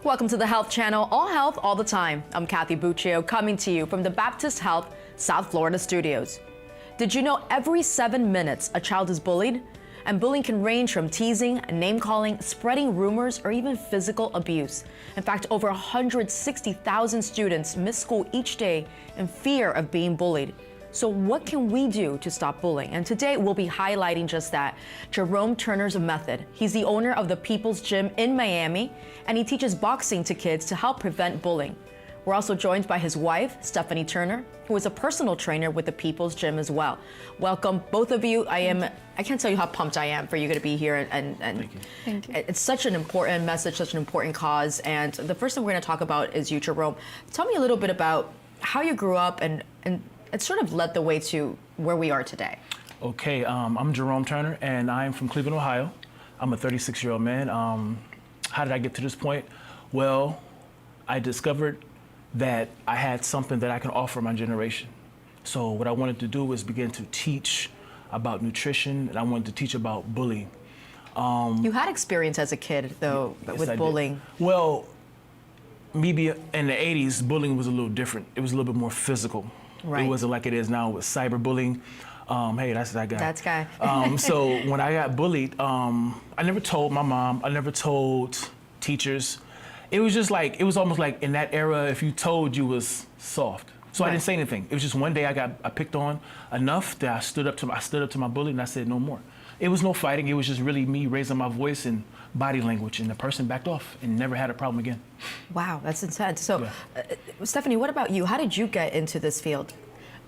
Welcome to the Health Channel, all health, all the time. I'm Kathy Buccio, coming to you from the Baptist Health South Florida studios. Did you know every 7 minutes a child is bullied? And bullying can range from teasing, name-calling, spreading rumors, or even physical abuse. In fact, over 160,000 students miss school each day in fear of being bullied. So what can we do to stop bullying? And today we'll be highlighting just that. Jerome Turner's method. He's the owner of the People's Gym in Miami, and he teaches boxing to kids to help prevent bullying. We're also joined by his wife, Stephanie Turner, who is a personal trainer with the People's Gym as well. Welcome, both of you. I can't tell you how pumped I am for you to be here. And Thank you. It's such an important message, such an important cause. And the first thing we're going to talk about is you, Jerome. Tell me a little bit about how you grew up and it sort of led the way to where we are today. Okay, I'm Jerome Turner, and I'm from Cleveland, Ohio. I'm a 36-year-old man. How did I get to this point? Well, I discovered that I had something that I can offer my generation. So what I wanted to do was begin to teach about nutrition, and I wanted to teach about bullying. You had experience as a kid, though, yes, with bullying. Well, maybe in the 80s, bullying was a little different. It was a little bit more physical. Right. It wasn't like it is now with cyberbullying. Hey, that's that guy. That's guy. So when I got bullied, I never told my mom. I never told teachers. It was just like, it was almost like in that era, if you told, you was soft. So Right. I didn't say anything. It was just one day I picked on enough that I stood up to my bully and I said no more. It was no fighting. It was just really me raising my voice and body language, and the person backed off and never had a problem again. Wow, that's intense. So, Yeah. Stephanie, what about you? How did you get into this field?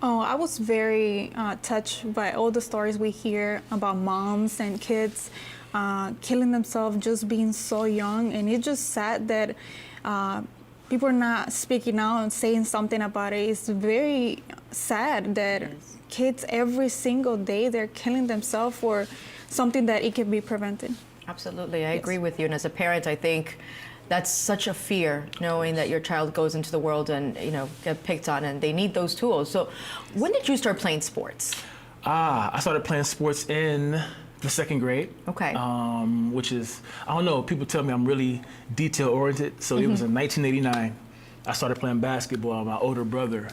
Oh, I was very touched by all the stories we hear about moms and kids killing themselves just being so young, and it's just sad that people are not speaking out and saying something about it. It's very sad that kids every single day they're killing themselves for something that it can be prevented. Absolutely, I agree with you. And as a parent, I think that's such a fear, knowing that your child goes into the world and get picked on, and they need those tools. So, when did you start playing sports? I started playing sports in the 2nd grade. Okay. Which is, I don't know, people tell me I'm really detail oriented. So it was in 1989. I started playing basketball. My older brother,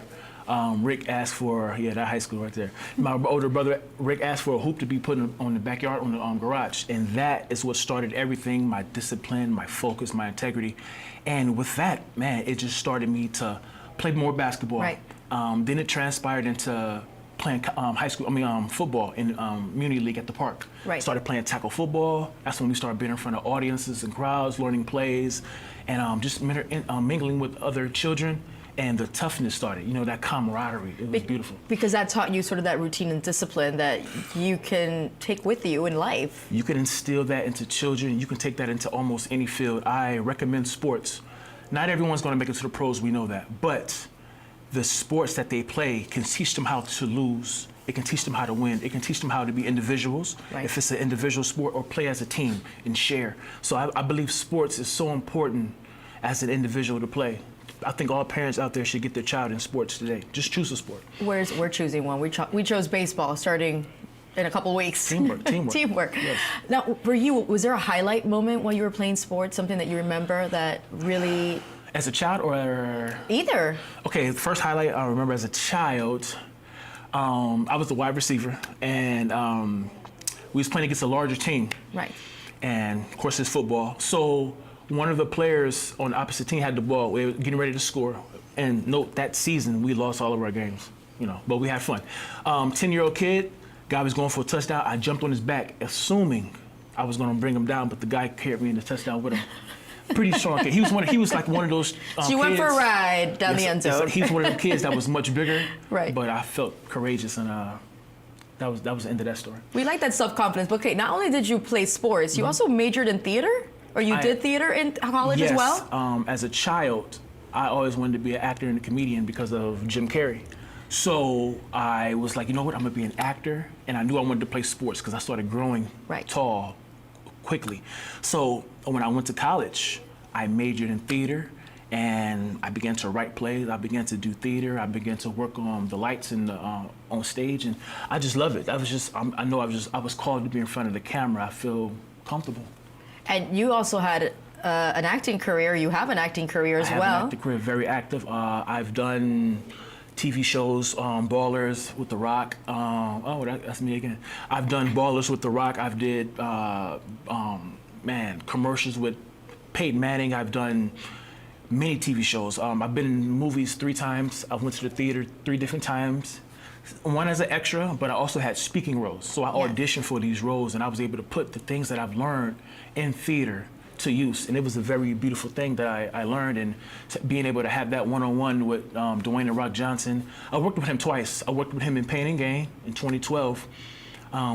Rick, asked for, that high school right there. My older brother, Rick, asked for a hoop to be put on the backyard, on the garage. And that is what started everything, my discipline, my focus, my integrity. And with that, man, it just started me to play more basketball. Right. Then it transpired into playing football in Muni League at the park. Right. Started playing tackle football. That's when we started being in front of audiences and crowds, learning plays, and just mingling with other children. And the toughness started, that camaraderie. It was beautiful. Because that taught you sort of that routine and discipline that you can take with you in life. You can instill that into children. You can take that into almost any field. I recommend sports. Not everyone's going to make it to the pros, we know that. But the sports that they play can teach them how to lose. It can teach them how to win. It can teach them how to be individuals, Right. if it's an individual sport, or play as a team and share. So I believe sports is so important as an individual to play. I think all parents out there should get their child in sports today. Just choose a sport. We're choosing one. We chose baseball starting in a couple weeks. Teamwork. Teamwork. Yes. Now, for you, was there a highlight moment while you were playing sports, something that you remember that really... As a child or? Either. Okay, the first highlight I remember as a child, I was the wide receiver, and we was playing against a larger team. Right. And of course it's football. So one of the players on the opposite team had the ball. We were getting ready to score. And note, that season we lost all of our games, but we had fun. 10-year-old kid, guy was going for a touchdown. I jumped on his back, assuming I was going to bring him down, but the guy carried me in the touchdown with him. Pretty strong kid. He was like one of those So you went for a ride down the end zone. He was one of the kids that was much bigger. Right. But I felt courageous, and that was the end of that story. We like that self-confidence. But okay, not only did you play sports, you also majored in theater? Or you did theater in college as well? Yes. As a child, I always wanted to be an actor and a comedian because of Jim Carrey. So I was like, you know what, I'm gonna be an actor. And I knew I wanted to play sports because I started growing tall quickly. So when I went to college, I majored in theater, and I began to write plays. I began to do theater. I began to work on the lights and on stage, and I just love it. I was called to be in front of the camera. I feel comfortable. And you also had an acting career. You have an acting career as I have well. an acting career, very active. I've done TV shows, Ballers with The Rock. That's me again. I've done Ballers with The Rock. I've did, commercials with Peyton Manning. I've done many TV shows. I've been in movies 3 times. I went to the theater 3 different times. One as an extra, but I also had speaking roles. So I auditioned for these roles, and I was able to put the things that I've learned in theater to use. And it was a very beautiful thing that I learned, and being able to have that one-on-one with Dwayne "The Rock" Johnson. I worked with him twice. I worked with him in Pain and Gain in 2012.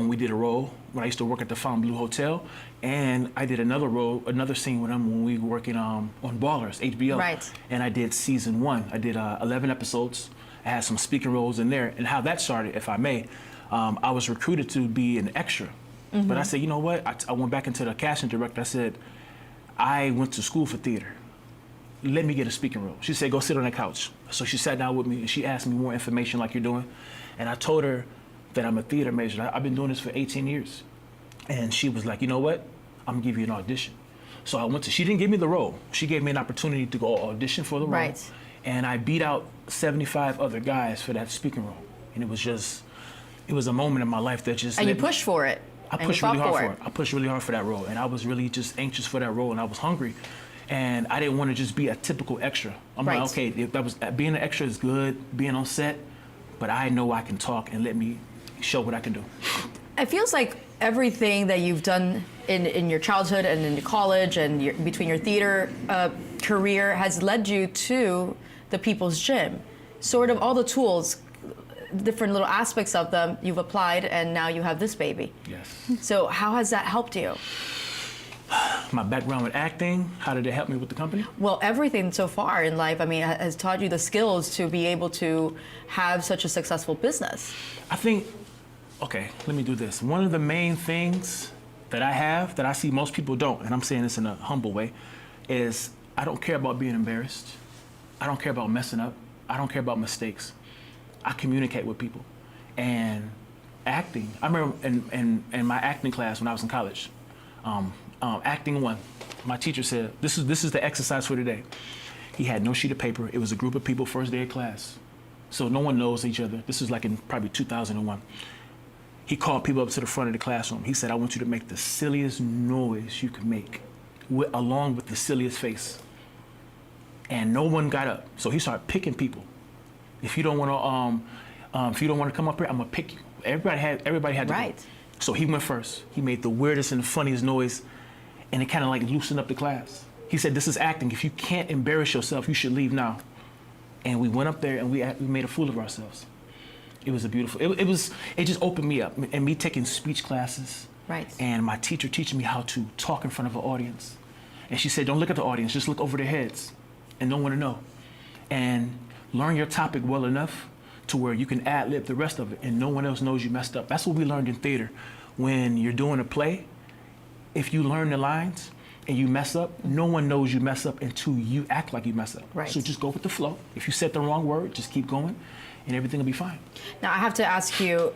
We did a role when I used to work at the Fontainebleau Hotel, and I did another scene with him when we were working on Ballers, HBO. Right. And I did season 1. I did 11 episodes. I had some speaking roles in there. And how that started, if I may, I was recruited to be an extra. But I said, you know what? I went back into the casting director. I said, I went to school for theater. Let me get a speaking role. She said, go sit on the couch. So she sat down with me and she asked me more information like you're doing. And I told her that I'm a theater major. I've been doing this for 18 years. And she was like, you know what? I'm gonna give you an audition. So I went to, she didn't give me the role. She gave me an opportunity to go audition for the role. Right. And I beat out 75 other guys for that speaking role. And it was a moment in my life that just— And you pushed for it. I pushed really hard for it. I pushed really hard for that role, and I was really just anxious for that role, and I was hungry, and I didn't want to just be a typical extra. I'm like, okay, being an extra is good, being on set, but I know I can talk, and let me show what I can do. It feels like everything that you've done in your childhood and in college and between your theater career has led you to the People's Gym. Sort of all the tools, different little aspects of them you've applied, and now you have this baby. Yes. So how has that helped you? My background with acting, how did it help me with the company? Well, everything so far in life, I mean, has taught you the skills to be able to have such a successful business. I think, okay, let me do this. One of the main things that I have that I see most people don't, and I'm saying this in a humble way, is I don't care about being embarrassed. I don't care about messing up. I don't care about mistakes. I communicate with people. And acting, I remember in my acting class when I was in college, acting 1, my teacher said, this is the exercise for today. He had no sheet of paper. It was a group of people first day of class. So no one knows each other. This was like in probably 2001. He called people up to the front of the classroom. He said, I want you to make the silliest noise you can make, along with the silliest face. And no one got up. So he started picking people. If you don't want to come up here, I'm gonna pick you. Everybody had to Right. go. So he went first. He made the weirdest and funniest noise, and it kind of like loosened up the class. He said, this is acting. If you can't embarrass yourself, you should leave now. And we went up there and we made a fool of ourselves. It was a beautiful, it just opened me up. And me taking speech classes. Right. And my teacher teaching me how to talk in front of an audience. And she said, don't look at the audience, just look over their heads and don't want to know. And learn your topic well enough to where you can ad-lib the rest of it and no one else knows you messed up. That's what we learned in theater. When you're doing a play, if you learn the lines and you mess up, no one knows you mess up until you act like you mess up. Right. So just go with the flow. If you said the wrong word, just keep going and everything will be fine. Now I have to ask you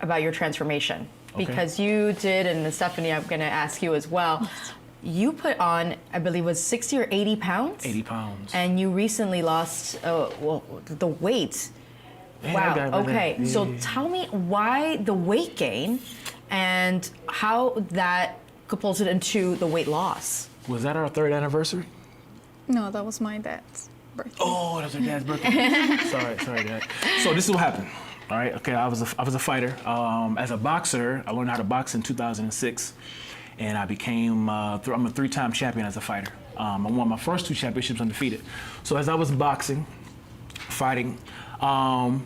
about your transformation, because you did, and Stephanie, I'm gonna ask you as well. You put on, I believe, was 60 or 80 pounds? 80 pounds. And you recently lost, the weight. Man, Wow, okay. Yeah. So tell me why the weight gain and how that catapulted into the weight loss. Was that our 3rd anniversary? No, that was my dad's birthday. Oh, that was your dad's birthday. sorry, Dad. So this is what happened. All right, okay, I was a fighter. As a boxer, I learned how to box in 2006. And I became, I'm a 3-time champion as a fighter. I won my first 2 championships undefeated. So as I was boxing, fighting, 7,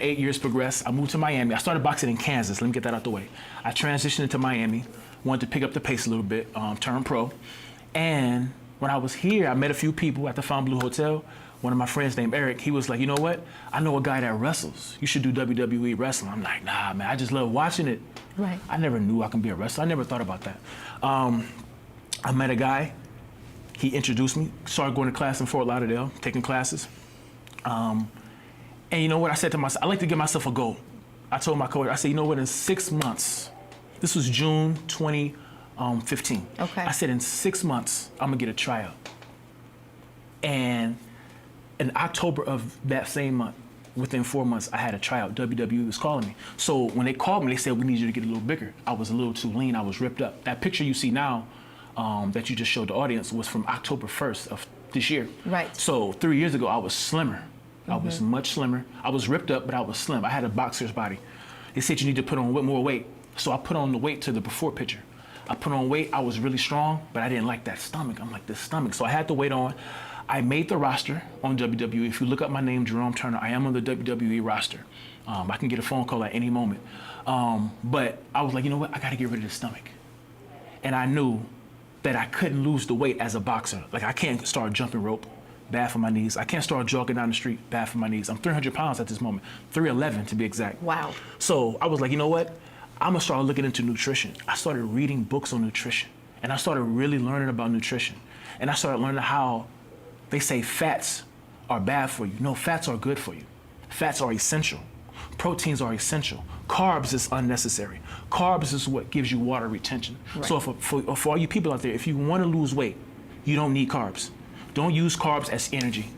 8 years progressed. I moved to Miami. I started boxing in Kansas. Let me get that out the way. I transitioned into Miami, wanted to pick up the pace a little bit, turn pro. And when I was here, I met a few people at the Fontainebleau Hotel. One of my friends named Eric, he was like, you know what? I know a guy that wrestles. You should do WWE wrestling. I'm like, nah, man, I just love watching it. Right. I never knew I can be a wrestler. I never thought about that. I met a guy. He introduced me. Started going to class in Fort Lauderdale, taking classes. And you know what? I said to myself, I like to give myself a goal. I told my coach, I said, you know what? In 6 months, this was June 20, 15. Okay. I said in 6 months, I'm gonna get a tryout. And in October of that same month, within 4 months, I had a tryout. WWE was calling me. So when they called me, they said, we need you to get a little bigger. I was a little too lean, I was ripped up. That picture you see now that you just showed the audience was from October 1st of this year. Right. So 3 years ago, I was slimmer. I was much slimmer. I was ripped up, but I was slim. I had a boxer's body. They said you need to put on more weight. So I put on the weight to the before picture. I put on weight, I was really strong, but I didn't like that stomach. I'm like, this stomach. So I had the weight on. I made the roster on WWE. If you look up my name, Jerome Turner, I am on the WWE roster. I can get a phone call at any moment. But I was like, you know what? I got to get rid of this stomach. And I knew that I couldn't lose the weight as a boxer. Like, I can't start jumping rope, bad for my knees. I can't start jogging down the street, bad for my knees. I'm 300 pounds at this moment, 311 to be exact. Wow. So I was like, you know what? I'm gonna start looking into nutrition. I started reading books on nutrition, and I started really learning about nutrition. And I started learning how they say fats are bad for you. No, fats are good for you. Fats are essential. Proteins are essential. Carbs is unnecessary. Carbs is what gives you water retention. Right. So for all you people out there, if you want to lose weight, you don't need carbs. Don't use carbs as energy.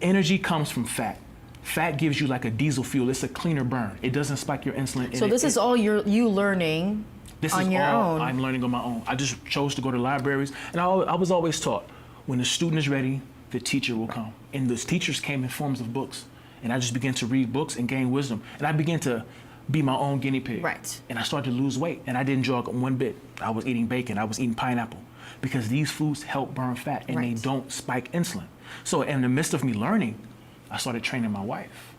Energy comes from fat. Fat gives you like a diesel fuel. It's a cleaner burn. It doesn't spike your insulin. So this is all you learning on your own? I'm learning on my own. I just chose to go to libraries. And I was always taught, when the student is ready, the teacher will come. And those teachers came in forms of books. And I just began to read books and gain wisdom. And I began to be my own guinea pig. Right. And I started to lose weight. And I didn't jog one bit. I was eating bacon. I was eating pineapple. Because these foods help burn fat and they don't spike insulin. So in the midst of me learning, I started training my wife.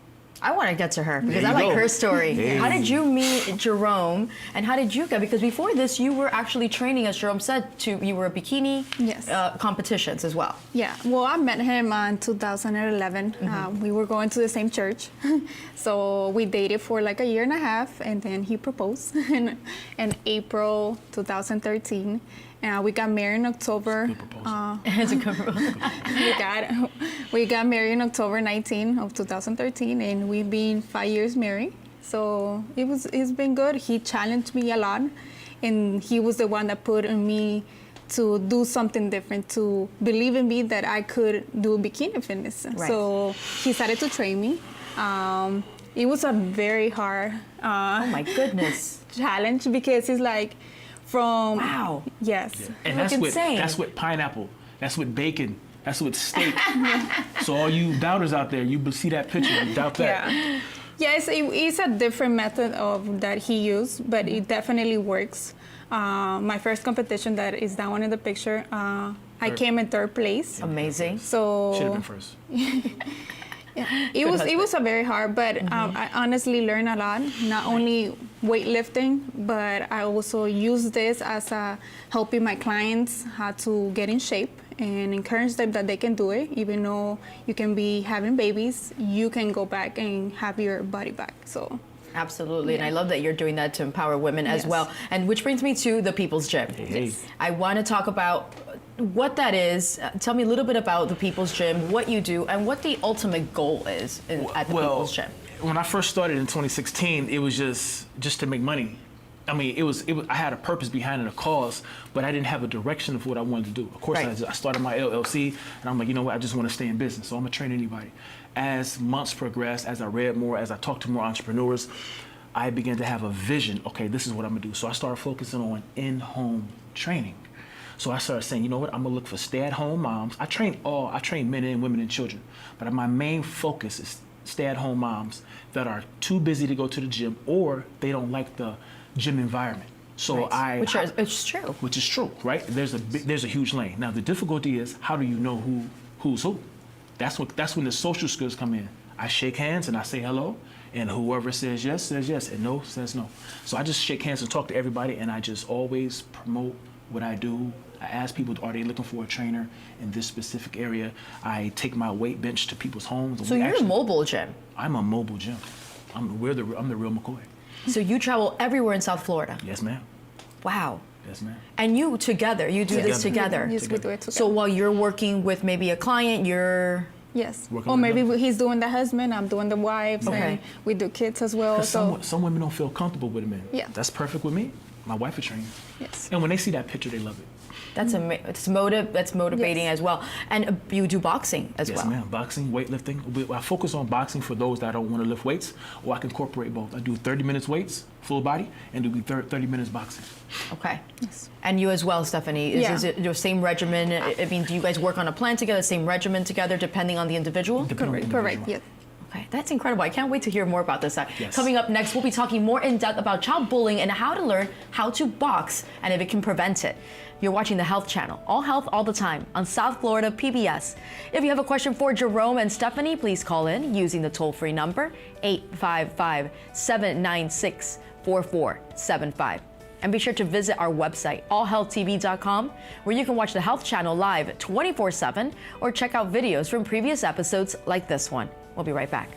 I want to get to her because I like her story. Hey. How did you meet Jerome, and how did you get? Because before this, you were actually training, as Jerome said, you were bikini competitions as well. Yeah. Well, I met him in 2011. We were going to the same church, so we dated for like a year and a half, and then he proposed in April 2013. We got married in October. It's a good proposal. we got married in October 19 of 2013, and we've been 5 years married. So it's been good. He challenged me a lot, and he was the one that put in me to do something different, to believe in me that I could do bikini fitness. Right. So he started to train me. It was a very hard oh my goodness challenge, because it's like, from wow. Yes. Yeah. And that's with pineapple. That's with bacon. That's with steak. So all you doubters out there, you see that picture, you doubt that. Yeah. Yes, it's a different method that he used, but it definitely works. My first competition, that is that one in the picture, I came in third place. Amazing. So should have been first. Yeah, it was a very hard, but I honestly learned a lot, not only weightlifting, but I also use this as helping my clients how to get in shape and encourage them that they can do it. Even though you can be having babies, you can go back and have your body back. So absolutely, and I love that you're doing that to empower women as well. And which brings me to the People's Gym. Hey. I want to talk about what that is. Tell me a little bit about the People's Gym, what you do, and what the ultimate goal is at the People's Gym. When I first started in 2016, it was just to make money. I mean, I had a purpose behind it, a cause, but I didn't have a direction of what I wanted to do. Of course, I started my LLC, and I'm like, you know what, I just want to stay in business, so I'm gonna train anybody. As months progressed, as I read more, as I talked to more entrepreneurs, I began to have a vision. Okay, this is what I'm gonna do. So I started focusing on in-home training. So I started saying, you know what, I'm gonna look for stay-at-home moms. I train men and women and children, but my main focus is stay-at-home moms that are too busy to go to the gym, or they don't like the gym environment. So it's true. Which is true, right? There's a huge lane. Now the difficulty is, how do you know who's who? That's when the social skills come in. I shake hands and I say hello, and whoever says yes, and no says no. So I just shake hands and talk to everybody, and I just always promote what I do. I ask people, are they looking for a trainer in this specific area? I take my weight bench to people's homes. So you're a mobile gym. I'm a mobile gym. I'm the real McCoy. So you travel everywhere in South Florida? Yes, ma'am. Wow. Yes, ma'am. And you do this together? Yes, we do it together. So while you're working with maybe a client, you're... Yes. Or maybe he's doing the husband, I'm doing the wives, and we do kids as well. So some women don't feel comfortable with men. Yeah. That's perfect with me. my wife is trained. Yes. And when they see that picture, they love it. That's that's motivating Yes. as well. And you do boxing as Yes, well. ma'am. Boxing, weightlifting. I focus on boxing for those that don't want to lift weights, or I can incorporate both. I do 30 minutes weights, full body, and do 30 minutes boxing. Okay. Yes. And you as well, Stephanie. Is it your same regimen? I mean, do you guys work on a plan together, same regimen together, depending on the individual? Depending on the Correct. individual. Yes. Okay, that's incredible. I can't wait to hear more about this. Yes. Coming up next, we'll be talking more in depth about child bullying and how to learn how to box and if it can prevent it. You're watching the Health Channel, all health all the time on South Florida PBS. If you have a question for Jerome and Stephanie, please call in using the toll-free number 855-796-4475. And be sure to visit our website, allhealthtv.com, where you can watch the Health Channel live 24/7 or check out videos from previous episodes like this one. We'll be right back.